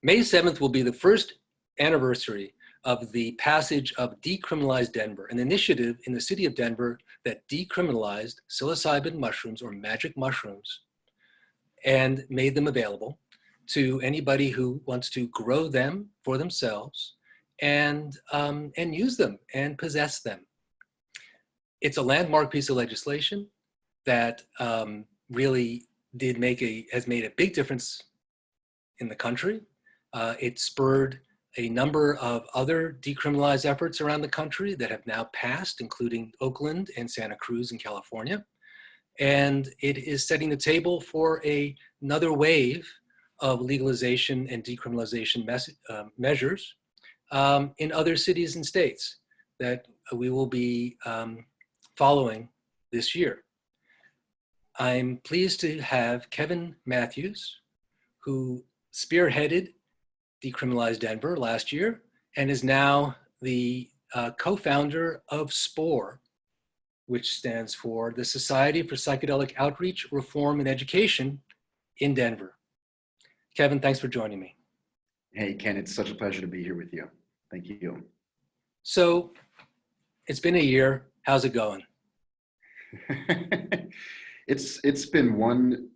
May 7th will be the first anniversary of the passage of Decriminalize Denver, an initiative in the city of Denver that decriminalized psilocybin mushrooms or magic mushrooms and made them available to anybody who wants to grow them for themselves and use them and possess them. It's a landmark piece of legislation that really has made a big difference in the country. It spurred a number of other decriminalized efforts around the country that have now passed, including Oakland and Santa Cruz in California. And it is setting the table for another wave of legalization and decriminalization measures in other cities and states that we will be following this year. I'm pleased to have Kevin Matthews, who spearheaded Decriminalize Denver last year and is now the co-founder of SPORE, which stands for the Society for Psychedelic Outreach, Reform, and Education in Denver. Kevin, thanks for joining me. Hey, Ken, it's such a pleasure to be here with you. Thank you. So it's been a year. How's it going? It's been one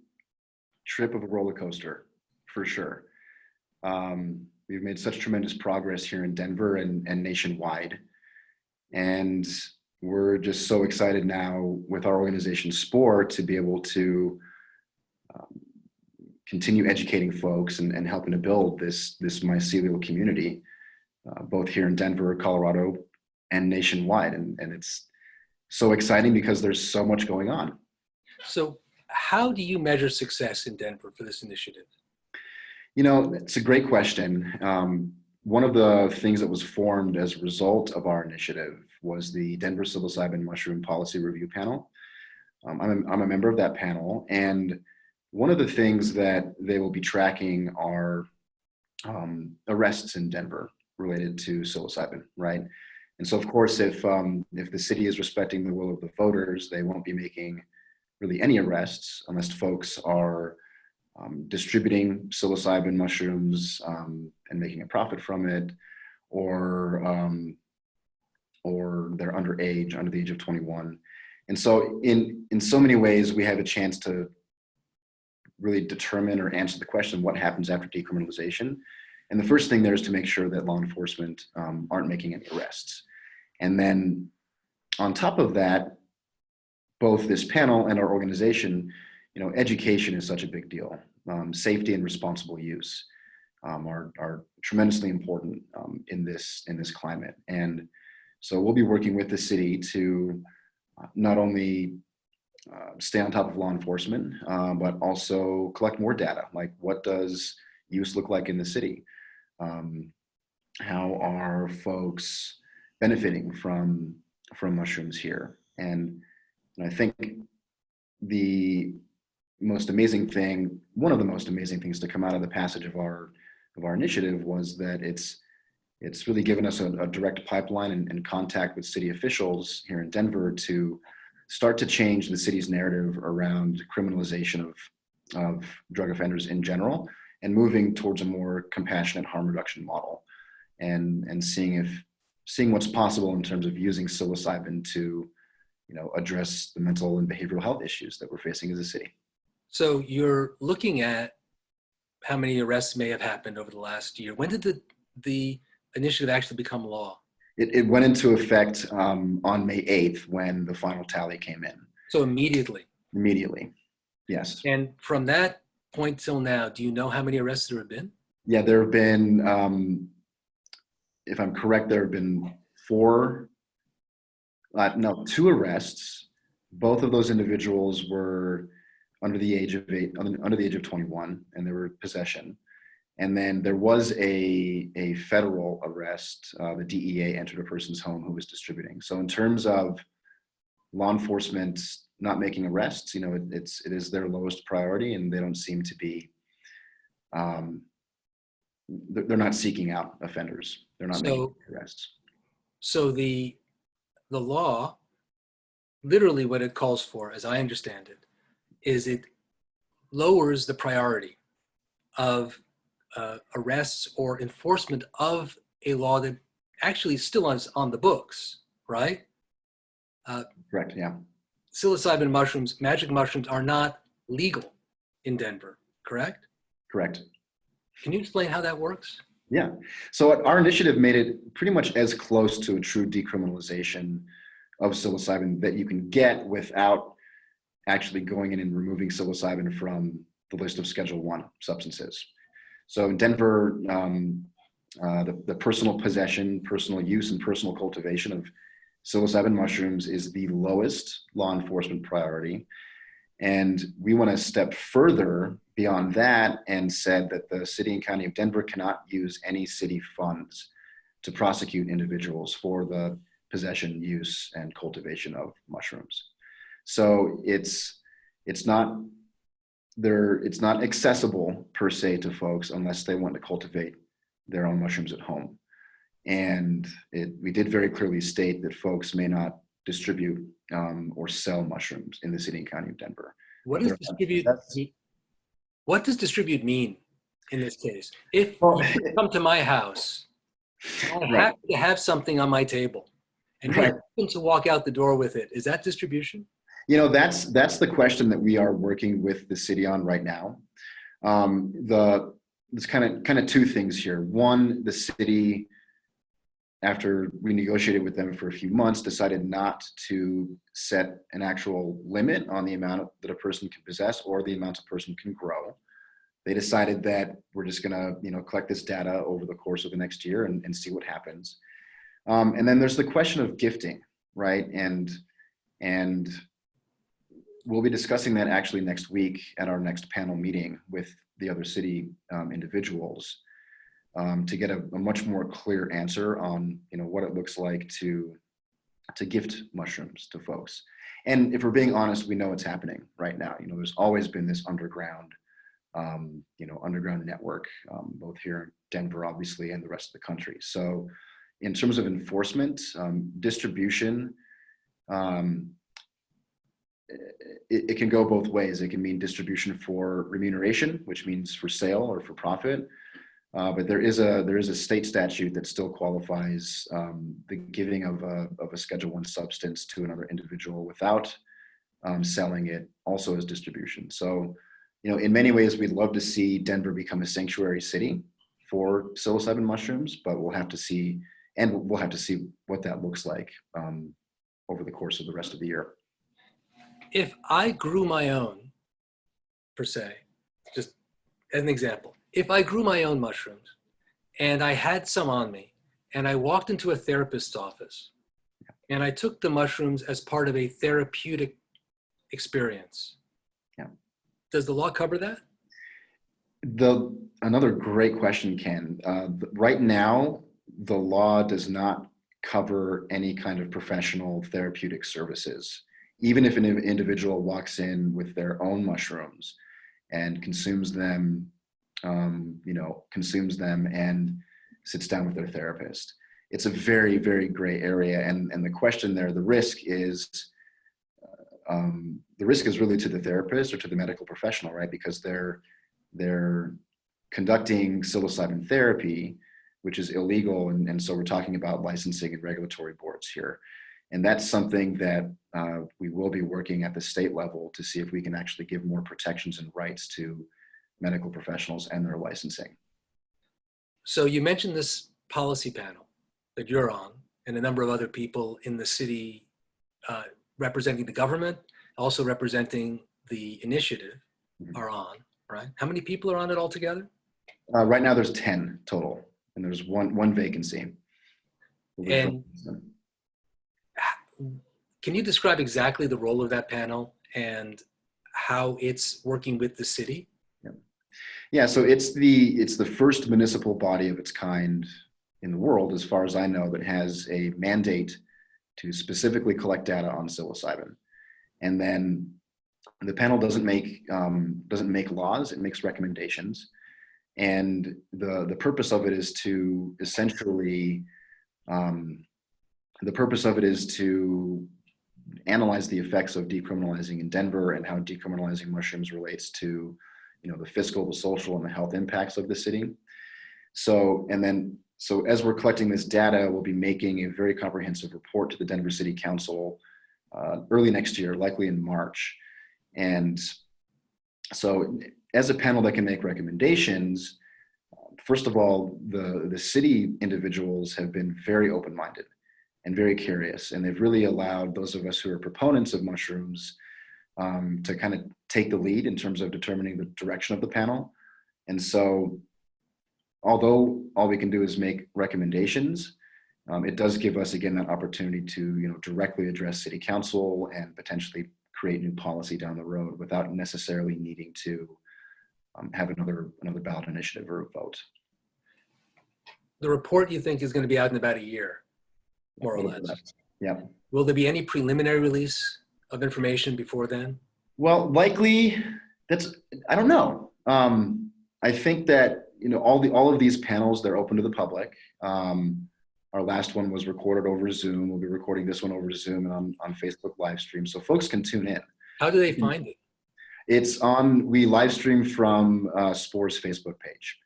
trip of a roller coaster, for sure. We've made such tremendous progress here in Denver and nationwide. And we're just so excited now with our organization SPORE to be able to continue educating folks and helping to build this mycelial community, both here in Denver, Colorado, and nationwide. And it's so exciting because there's so much going on. So how do you measure success in Denver for this initiative? You know, it's a great question. One of the things that was formed as a result of our initiative was the Denver Psilocybin Mushroom Policy Review Panel. I'm a member of that panel, and one of the things that they will be tracking are arrests in Denver related to psilocybin, right? And so, of course, if the city is respecting the will of the voters, they won't be making really any arrests unless folks are distributing psilocybin mushrooms and making a profit from it, or they're underage, under the age of 21. And so in so many ways, we have a chance to really determine or answer the question, what happens after decriminalization? And the first thing there is to make sure that law enforcement aren't making any arrests. And then on top of that, both this panel and our organization, you know, education is such a big deal. Safety and responsible use are tremendously important in this climate. And so we'll be working with the city to not only stay on top of law enforcement, but also collect more data. Like, what does use look like in the city? How are folks benefiting from mushrooms here? And I think one of the most amazing things to come out of the passage of our initiative was that it's really given us a direct pipeline and contact with city officials here in Denver to start to change the city's narrative around criminalization of drug offenders in general, and moving towards a more compassionate harm reduction model, and seeing what's possible in terms of using psilocybin to, you know, address the mental and behavioral health issues that we're facing as a city. So you're looking at how many arrests may have happened over the last year. When did the initiative actually become law? It went into effect on May 8th when the final tally came in. So immediately? Immediately, yes. And from that point till now, do you know how many arrests there have been? Yeah, there have been, if I'm correct, there have been 2 arrests. Both of those individuals were under the age of 21, and they were possession. And then there was a federal arrest. The DEA entered a person's home who was distributing. So in terms of law enforcement not making arrests, you know, it is their lowest priority, and they don't seem to be. They're not seeking out offenders. They're not making arrests. So the law, literally what it calls for, as I understand it, is it lowers the priority of arrests or enforcement of a law that actually still is on the books, right? Correct, yeah. Psilocybin mushrooms, magic mushrooms, are not legal in Denver, correct? Correct. Can you explain how that works? Yeah. So our initiative made it pretty much as close to a true decriminalization of psilocybin that you can get without actually going in and removing psilocybin from the list of Schedule 1 substances. So in Denver, the personal possession, personal use, and personal cultivation of psilocybin mushrooms is the lowest law enforcement priority. And we want to step further beyond that and said that the city and county of Denver cannot use any city funds to prosecute individuals for the possession, use, and cultivation of mushrooms. So it's not accessible per se to folks unless they want to cultivate their own mushrooms at home. And we did very clearly state that folks may not distribute or sell mushrooms in the city and county of Denver. What does distribute mean in this case? If you come to my house, I have to have something on my table, and you happen to walk out the door with it. Is that distribution? You know, that's the question that we are working with the city on right now. There's kind of two things here. One, the city, after we negotiated with them for a few months, decided not to set an actual limit on the amount that a person can possess or the amount a person can grow. They decided that we're just going to, collect this data over the course of the next year and see what happens. And then there's the question of gifting, right? And we'll be discussing that actually next week at our next panel meeting with the other city individuals. To get a much more clear answer on what it looks like to gift mushrooms to folks. And if we're being honest, we know it's happening right now. There's always been this underground network, both here in Denver, obviously, and the rest of the country. So in terms of enforcement, distribution, it can go both ways. It can mean distribution for remuneration, which means for sale or for profit. But there is a state statute that still qualifies the giving of a Schedule 1 substance to another individual without selling it also as distribution. So, in many ways, we'd love to see Denver become a sanctuary city for psilocybin mushrooms, but we'll have to see what that looks like over the course of the rest of the year. If I grew my own, per se, just as an example, if I grew my own mushrooms and I had some on me and I walked into a therapist's office and I took the mushrooms as part of a therapeutic experience, does the law cover that? Another great question, Ken. Right now, the law does not cover any kind of professional therapeutic services. Even if an individual walks in with their own mushrooms and consumes them and sits down with their therapist. It's a very, very gray area. And the question there, the risk is really to the therapist or to the medical professional, right? Because they're conducting psilocybin therapy, which is illegal. And so we're talking about licensing and regulatory boards here. And that's something that we will be working at the state level to see if we can actually give more protections and rights to medical professionals and their licensing. So you mentioned this policy panel that you're on and a number of other people in the city representing the government, also representing the initiative are on, right? How many people are on it altogether? Right now there's 10 total, and there's one vacancy. And can you describe exactly the role of that panel and how it's working with the city? Yeah, so it's the first municipal body of its kind in the world, as far as I know, that has a mandate to specifically collect data on psilocybin. And then the panel doesn't make laws; it makes recommendations. And the purpose of it is to essentially analyze the effects of decriminalizing in Denver and how decriminalizing mushrooms relates to the fiscal, the social, and the health impacts of the city. So as we're collecting this data, we'll be making a very comprehensive report to the Denver City Council early next year, likely in March. And so as a panel that can make recommendations, first of all, the city individuals have been very open-minded and very curious, and they've really allowed those of us who are proponents of mushrooms to kind of take the lead in terms of determining the direction of the panel. And so although all we can do is make recommendations, it does give us, again, that opportunity to directly address city council and potentially create new policy down the road without necessarily needing to have another ballot initiative or a vote. The report you think is going to be out in about a year, more or less. Yeah. Will there be any preliminary release of information before then? Well, likely I don't know. I think that all of these panels, they're open to the public. Our last one was recorded over Zoom. We'll be recording this one over Zoom and on Facebook live stream, so folks can tune in. How do they find it? We live stream from Spore's Facebook page,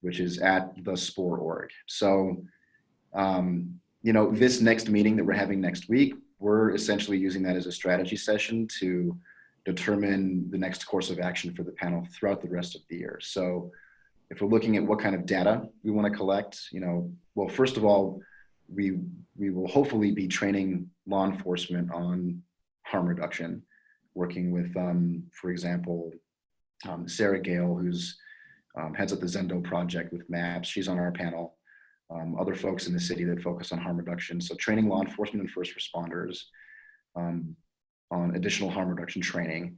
which is at the Spore.org. So, this next meeting that we're having next week, we're essentially using that as a strategy session to determine the next course of action for the panel throughout the rest of the year. So if we're looking at what kind of data we want to collect, well, first of all, we will hopefully be training law enforcement on harm reduction, working with, for example, Sarah Gale, who's heads up the Zendo project with MAPS. She's on our panel. Other folks in the city that focus on harm reduction. So training law enforcement and first responders on additional harm reduction training.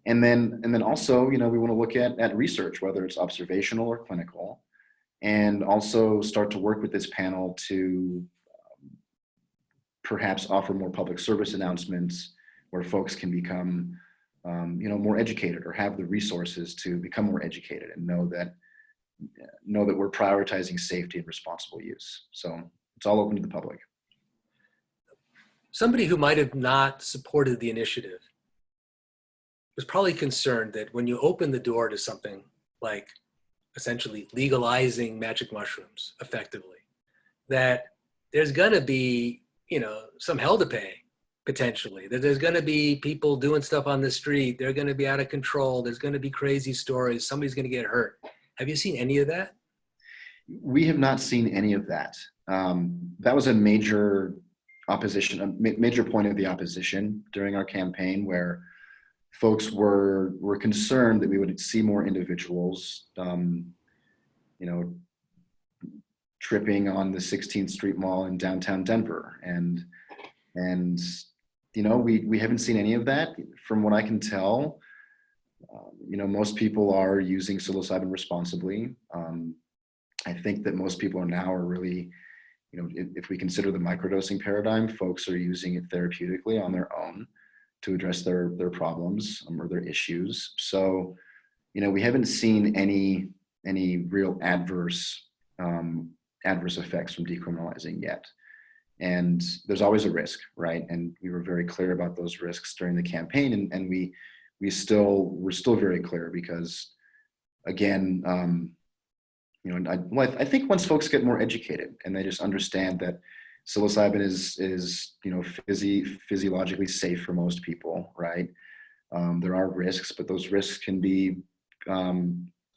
And then also, we want to look at research, whether it's observational or clinical, and also start to work with this panel to perhaps offer more public service announcements where folks can become, more educated or have the resources to become more educated and know that we're prioritizing safety and responsible use. So it's all open to the public. Somebody who might have not supported the initiative was probably concerned that when you open the door to something like essentially legalizing magic mushrooms effectively, that there's going to be, some hell to pay potentially, that there's going to be people doing stuff on the street. They're going to be out of control. There's going to be crazy stories. Somebody's going to get hurt. Have you seen any of that? We have not seen any of that. That was a major major point of the opposition during our campaign, where folks were concerned that we would see more individuals, tripping on the 16th Street Mall in downtown Denver, and we haven't seen any of that. From what I can tell, most people are using psilocybin responsibly. I think that most people are really, if we consider the microdosing paradigm, folks are using it therapeutically on their own to address their problems or their issues. So, we haven't seen any real adverse effects from decriminalizing yet. And there's always a risk, right? And we were very clear about those risks during the campaign, and we're still very clear because, again, I think once folks get more educated and they just understand that psilocybin is physiologically safe for most people, right? There are risks, but those risks can be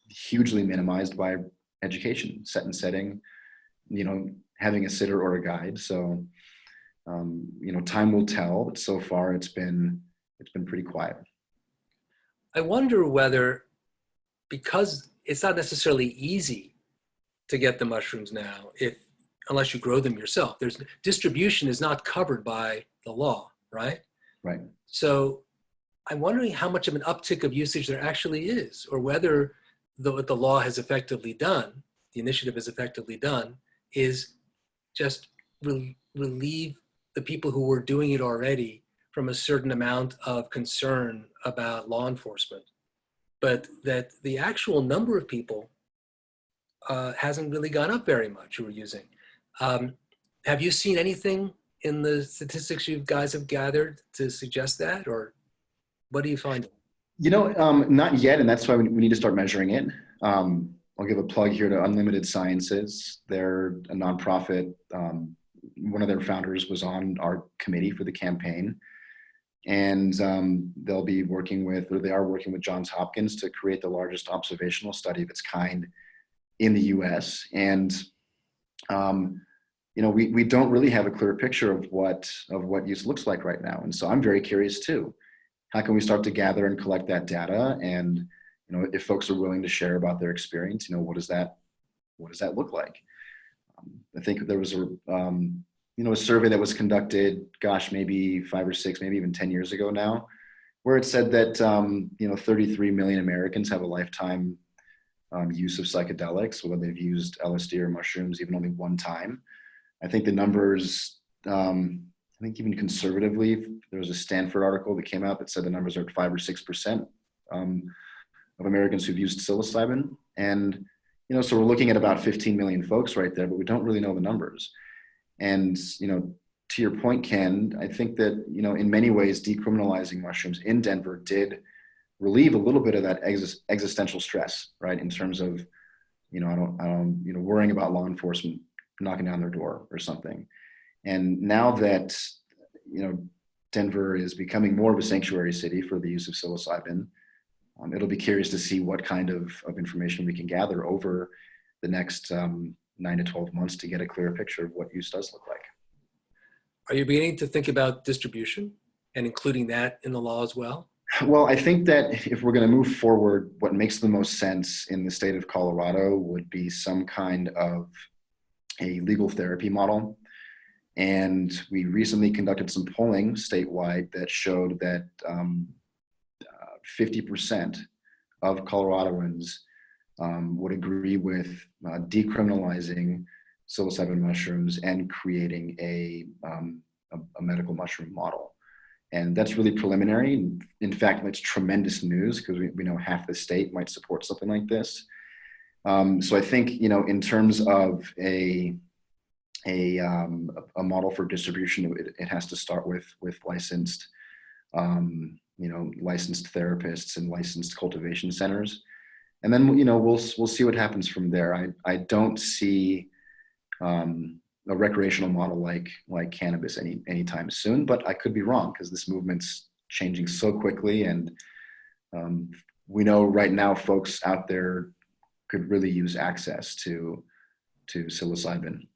hugely minimized by education, set and setting, having a sitter or a guide. So, time will tell, but so far it's been pretty quiet. I wonder whether, because it's not necessarily easy to get the mushrooms now, unless you grow them yourself, distribution is not covered by the law, right? Right. So I'm wondering how much of an uptick of usage there actually is, or whether what the law has effectively done, the initiative has effectively done, is just relieve the people who were doing it already from a certain amount of concern about law enforcement, but that the actual number of people hasn't really gone up very much who are using. Have you seen anything in the statistics you guys have gathered to suggest that, or what do you find? Not yet, and that's why we need to start measuring it. I'll give a plug here to Unlimited Sciences. They're a nonprofit. One of their founders was on our committee for the campaign. And they'll be working with, or they are working with Johns Hopkins to create the largest observational study of its kind in the US. And, we don't really have a clear picture of what use looks like right now. And so I'm very curious too. How can we start to gather and collect that data? And, if folks are willing to share about their experience, what does that look like? I think there was a survey that was conducted, maybe 5 or 6, maybe even 10 years ago now, where it said that, 33 million Americans have a lifetime use of psychedelics, whether they've used LSD or mushrooms even only one time. I think the numbers, I think even conservatively, there was a Stanford article that came out that said the numbers are at 5 or 6% of Americans who've used psilocybin. And, so we're looking at about 15 million folks right there, but we don't really know the numbers. And, to your point, Ken, I think that, in many ways, decriminalizing mushrooms in Denver did relieve a little bit of that existential stress, right? In terms of, worrying about law enforcement knocking down their door or something. And now that, Denver is becoming more of a sanctuary city for the use of psilocybin, it'll be curious to see what kind of information we can gather over the next 9 to 12 months to get a clearer picture of what use does look like. Are you beginning to think about distribution and including that in the law as well? Well, I think that if we're going to move forward, what makes the most sense in the state of Colorado would be some kind of a legal therapy model. And we recently conducted some polling statewide that showed that 50% of Coloradoans would agree with decriminalizing psilocybin mushrooms and creating a medical mushroom model. And that's really preliminary. In fact, that's tremendous news because we know half the state might support something like this. So I think, in terms of a model for distribution, it has to start with licensed, licensed therapists and licensed cultivation centers. And then, we'll see what happens from there. I don't see a recreational model like cannabis anytime soon, but I could be wrong because this movement's changing so quickly. And we know right now folks out there could really use access to psilocybin.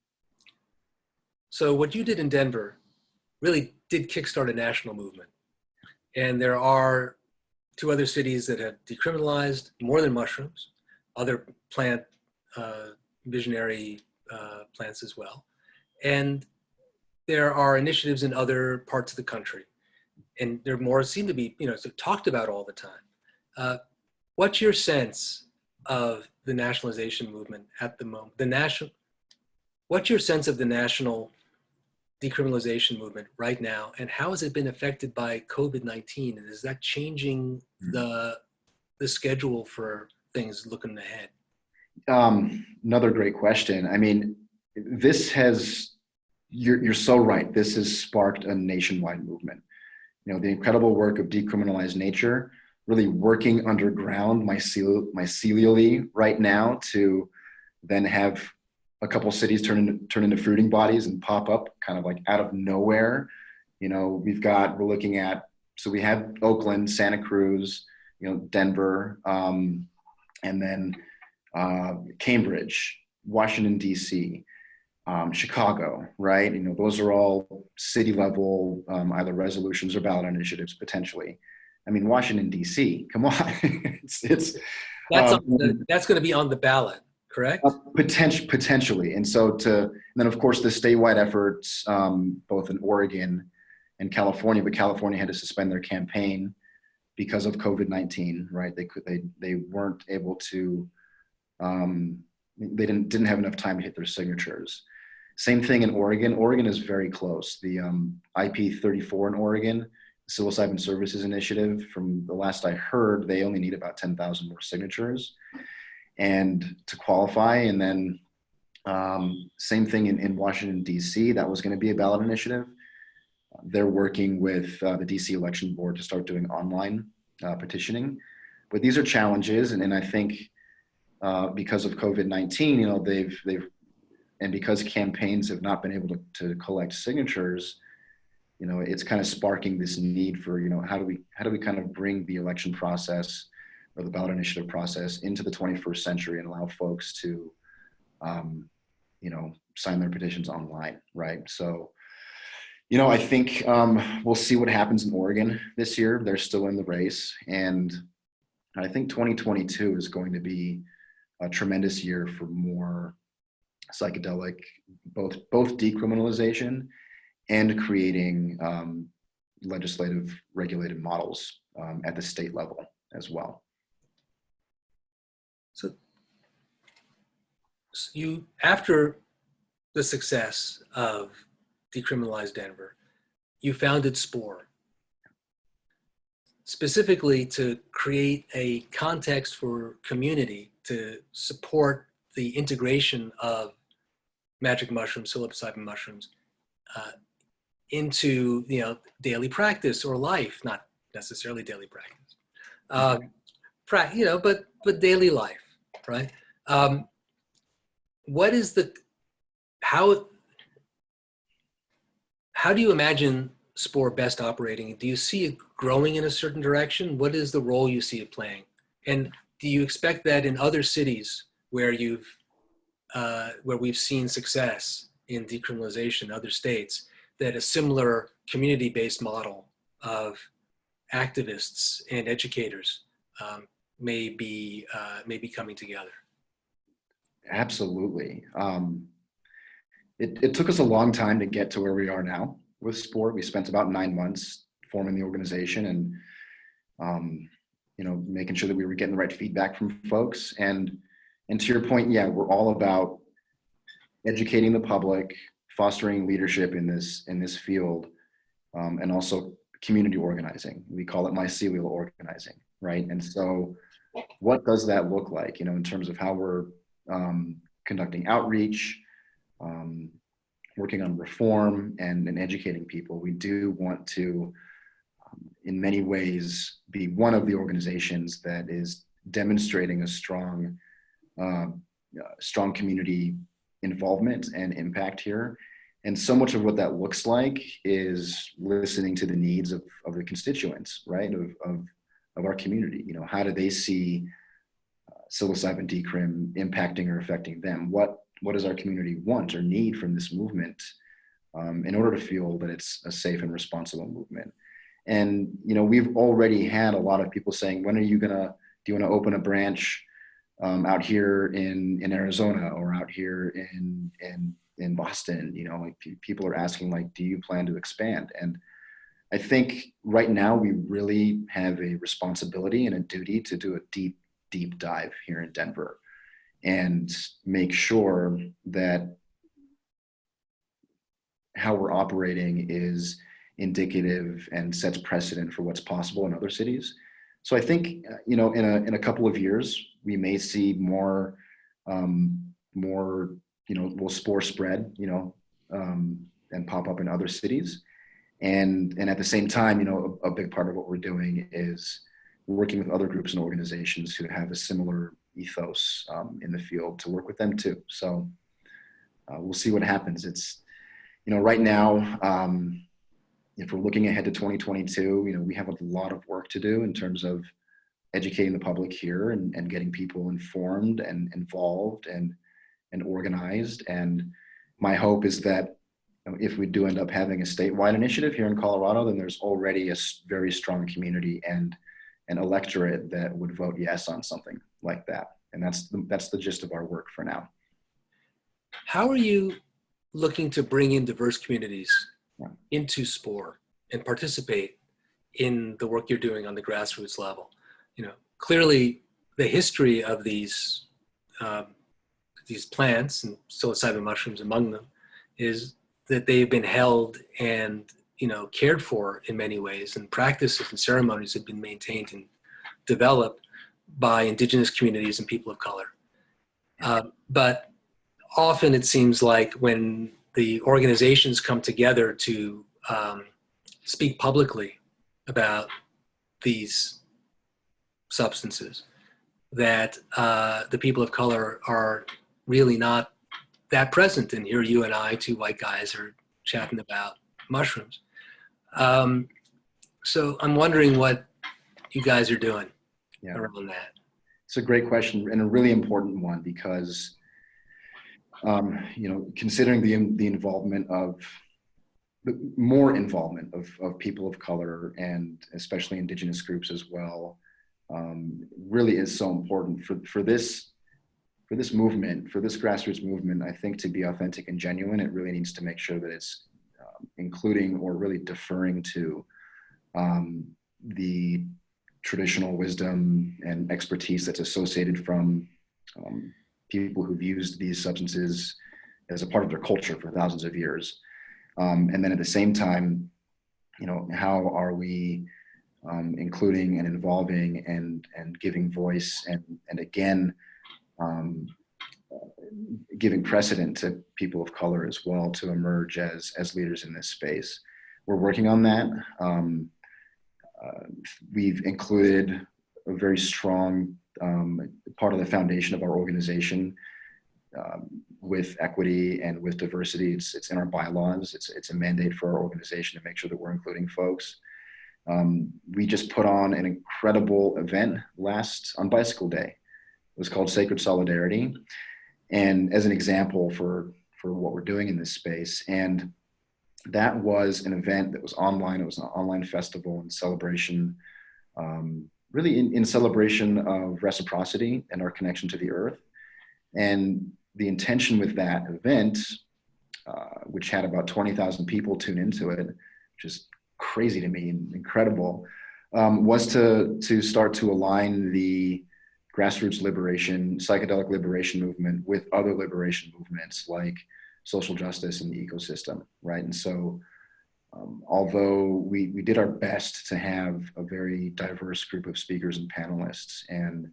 So what you did in Denver really did kickstart a national movement. And there are 2 other cities that have decriminalized more than mushrooms, other plant visionary plants as well. And there are initiatives in other parts of the country. And there more seem to be, talked about all the time. What's your sense of the nationalization movement at the moment? What's your sense of the national decriminalization movement right now, and how has it been affected by COVID-19? And is that changing the schedule for things looking ahead? Another great question. I mean, you're so right. This has sparked a nationwide movement. The incredible work of Decriminalize Nature, really working underground mycelially right now to then have a couple cities turn into fruiting bodies and pop up kind of like out of nowhere. We're looking at, so we have Oakland, Santa Cruz, Denver, and then Cambridge, Washington, DC, Chicago, right? Those are all city level, either resolutions or ballot initiatives potentially. I mean, Washington, DC, come on. That's going to be on the ballot, correct? Potentially. And then of course the statewide efforts, both in Oregon and California, but California had to suspend their campaign because of COVID-19, right? They weren't able to, they didn't have enough time to hit their signatures. Same thing in Oregon. Oregon is very close. The IP 34 in Oregon, Psilocybin Services Initiative, from the last I heard, they only need about 10,000 more signatures and to qualify. And then same thing in Washington, DC, that was going to be a ballot initiative. They're working with the DC election board to start doing online petitioning. But these are challenges. And I think because of COVID-19, and because campaigns have not been able to collect signatures, it's kind of sparking this need for, how do we kind of bring the election process or the ballot initiative process into the 21st century and allow folks to, sign their petitions online, right? So, I think we'll see what happens in Oregon this year. They're still in the race. And I think 2022 is going to be a tremendous year for more psychedelic, both decriminalization and creating legislative regulated models at the state level as well. So you, after the success of Decriminalize Denver, you founded SPORE, specifically to create a context for community to support the integration of magic mushrooms, psilocybin mushrooms, into daily practice or life, not necessarily daily practice, but daily life, right? What is how do you imagine SPORE best operating? Do you see it growing in a certain direction? What is the role you see it playing? And do you expect that in other cities where we've seen success in decriminalization, other states, that a similar community-based model of activists and educators may be coming together? Absolutely. It took us a long time to get to where we are now with SPORE. We spent about 9 months forming the organization and making sure that we were getting the right feedback from folks. And to your point, yeah, we're all about educating the public, fostering leadership in this field, and also community organizing. We call it mycelial organizing, right? And so what does that look like, in terms of how we're conducting outreach, working on reform and educating people? We do want to, in many ways, be one of the organizations that is demonstrating a strong community involvement and impact here. And so much of what that looks like is listening to the needs of the constituents, right? Of our community. How do they see psilocybin decrim impacting or affecting them? What does our community want or need from this movement in order to feel that it's a safe and responsible movement? And we've already had a lot of people saying, do you want to open a branch out here in Arizona or out here in Boston? People are asking, do you plan to expand? And I think right now we really have a responsibility and a duty to do a deep dive here in Denver and make sure that how we're operating is indicative and sets precedent for what's possible in other cities. So I think, in a couple of years, we may see more, will SPORE spread, and pop up in other cities. And at the same time, a big part of what we're doing is working with other groups and organizations who have a similar ethos in the field to work with them too. So we'll see what happens. It's, right now, if we're looking ahead to 2022, we have a lot of work to do in terms of educating the public here and getting people informed and involved and organized. And my hope is that if we do end up having a statewide initiative here in Colorado, then there's already a very strong community and an electorate that would vote yes on something like that. And that's the gist of our work for now. How are you looking to bring in diverse communities into SPORE and participate in the work you're doing on the grassroots level? Clearly the history of these plants, and psilocybin mushrooms among them, is that they've been held and cared for in many ways, and practices and ceremonies have been maintained and developed by indigenous communities and people of color. But often it seems like when the organizations come together to speak publicly about these substances, that the people of color are really not that present. And here you and I, two white guys, are chatting about mushrooms. So I'm wondering what you guys are doing around that. It's a great question and a really important one because, considering the involvement of more involvement of people of color and especially indigenous groups as well, really is so important for this movement, for this grassroots movement. I think to be authentic and genuine, it really needs to make sure that it's including or really deferring to the traditional wisdom and expertise that's associated from people who've used these substances as a part of their culture for thousands of years. And then at the same time, how are we including and involving and giving voice and again, giving precedent to people of color as well to emerge as leaders in this space. We're working on that. We've included a very strong part of the foundation of our organization with equity and with diversity. It's in our bylaws. It's a mandate for our organization to make sure that we're including folks. We just put on an incredible event on Bicycle Day. It was called Sacred Solidarity. And as an example for what we're doing in this space. And that was an event that was online. It was an online festival in celebration, really in celebration of reciprocity and our connection to the earth. And the intention with that event, which had about 20,000 people tune into it, which is crazy to me and incredible, was to start to align the grassroots liberation, psychedelic liberation movement with other liberation movements like social justice and the ecosystem, right? And so although we did our best to have a very diverse group of speakers and panelists, and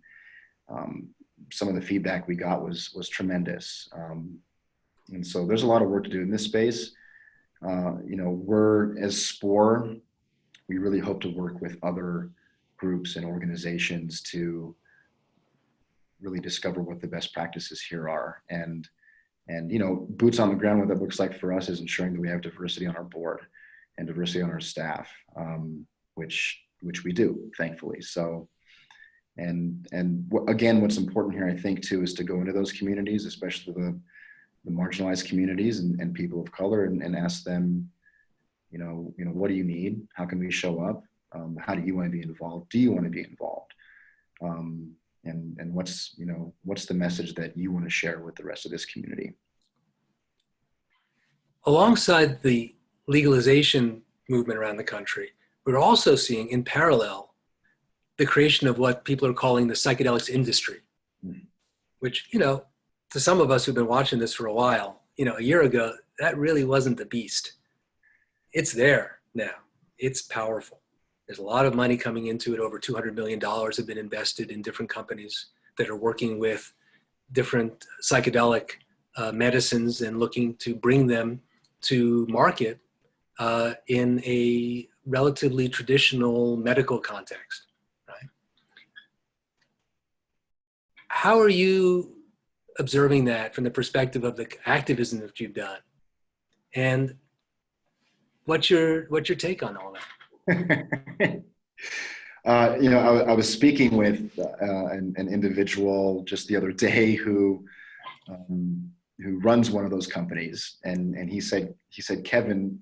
some of the feedback we got was tremendous. And so there's a lot of work to do in this space. We're, as SPORE, we really hope to work with other groups and organizations to really discover what the best practices here are. And boots on the ground, what that looks like for us is ensuring that we have diversity on our board and diversity on our staff, which we do, thankfully. So, and again, what's important here, I think, too, is to go into those communities, especially the marginalized communities and people of color, and ask them, what do you need? How can we show up? How do you want to be involved? Do you want to be involved? And what's the message that you want to share with the rest of this community? Alongside the legalization movement around the country, we're also seeing in parallel the creation of what people are calling the psychedelics industry, which, to some of us who've been watching this for a while, a year ago, that really wasn't the beast. It's there now. It's powerful. There's a lot of money coming into it. Over $200 million have been invested in different companies that are working with different psychedelic medicines and looking to bring them to market in a relatively traditional medical context, right? How are you observing that from the perspective of the activism that you've done? And what's your take on all that? I was speaking with an individual just the other day who runs one of those companies, and he said, Kevin,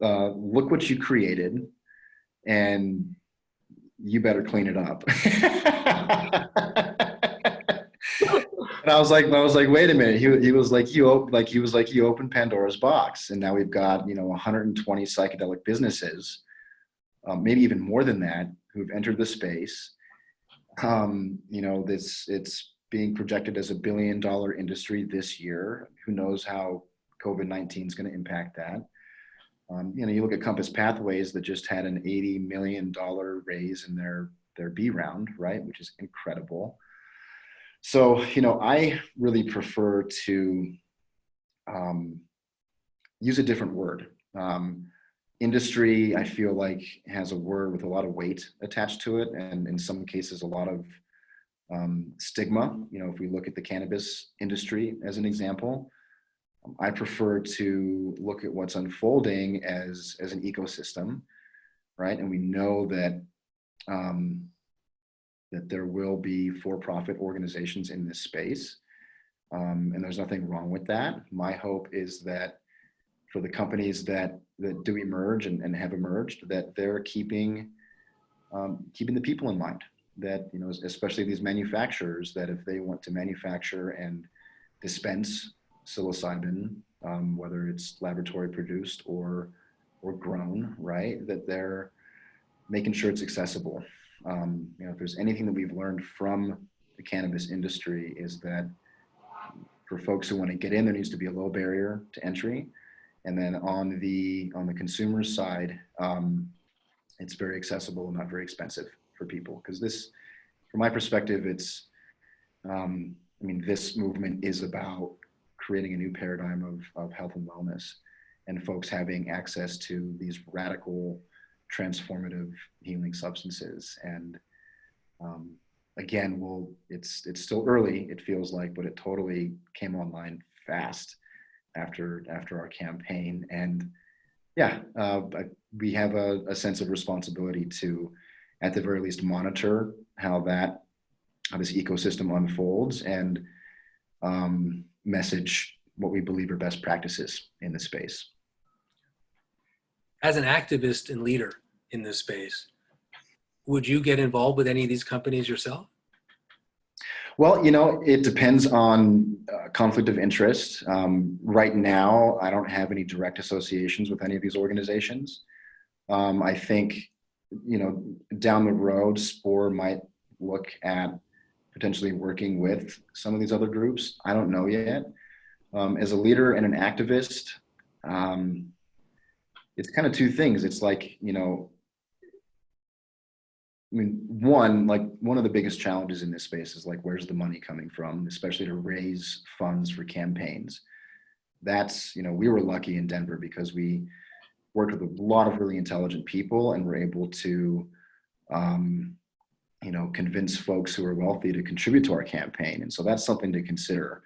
look what you created, and you better clean it up. And I was like, wait a minute. He was like, you opened Pandora's box, and now we've got 120 psychedelic businesses, maybe even more than that, who've entered the space. It's being projected as $1 billion industry this year. Who knows how COVID-19 is going to impact that? You look at Compass Pathways that just had an $80 million raise in their B round, right, which is incredible. So, I really prefer to use a different word. Industry, I feel like, has a word with a lot of weight attached to it, and in some cases, a lot of stigma. You know, if we look at the cannabis industry as an example, I prefer to look at what's unfolding as an ecosystem, right? And we know that that there will be for-profit organizations in this space, and there's nothing wrong with that. My hope is that for the companies that do emerge and have emerged, that they're keeping the people in mind. That, you know, especially these manufacturers, that if they want to manufacture and dispense psilocybin, whether it's laboratory produced or grown, right, that they're making sure it's accessible. You know, if there's anything that we've learned from the cannabis industry, is that for folks who want to get in, there needs to be a low barrier to entry. And then on the consumer side, it's very accessible and not very expensive for people. Because this, from my perspective, it's, I mean, this movement is about creating a new paradigm of health and wellness, and folks having access to these radical, transformative healing substances. And again, it's still early, it feels like, but it totally came online fast after our campaign. And yeah, we have a sense of responsibility to, at the very least, monitor how this ecosystem unfolds, and message what we believe are best practices in the space. As an activist and leader in this space, would you get involved with any of these companies yourself? Well, you know, it depends on conflict of interest. Right now, I don't have any direct associations with any of these organizations. I think, you know, down the road, SPORE might look at potentially working with some of these other groups. I don't know yet. As a leader and an activist, it's kind of two things. It's like, you know, I mean, one of the biggest challenges in this space is like, where's the money coming from, especially to raise funds for campaigns. That's, you know, we were lucky in Denver because we worked with a lot of really intelligent people and were able to, you know, convince folks who are wealthy to contribute to our campaign. And so that's something to consider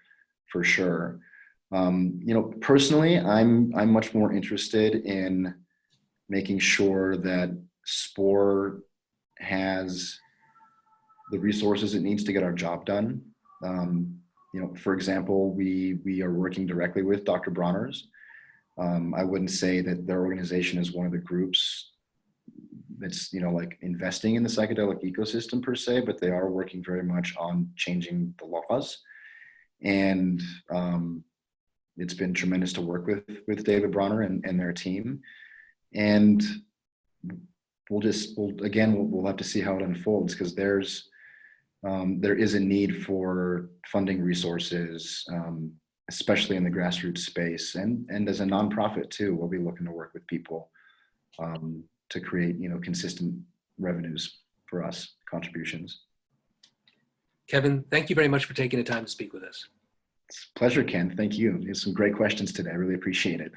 for sure. You know, personally, I'm much more interested in making sure that SPORE has the resources it needs to get our job done. You know, for example, we are working directly with Dr. Bronner's. I wouldn't say that their organization is one of the groups that's, you know, like investing in the psychedelic ecosystem per se, but they are working very much on changing the laws. And it's been tremendous to work with David Bronner and their team. And we'll have to see how it unfolds, because there is a need for funding resources, especially in the grassroots space, and as a nonprofit too. We'll be looking to work with people to create, you know, consistent revenues for us, contributions. Kevin, thank you very much for taking the time to speak with us. It's a pleasure, Ken. Thank you. You had some great questions today. I really appreciate it.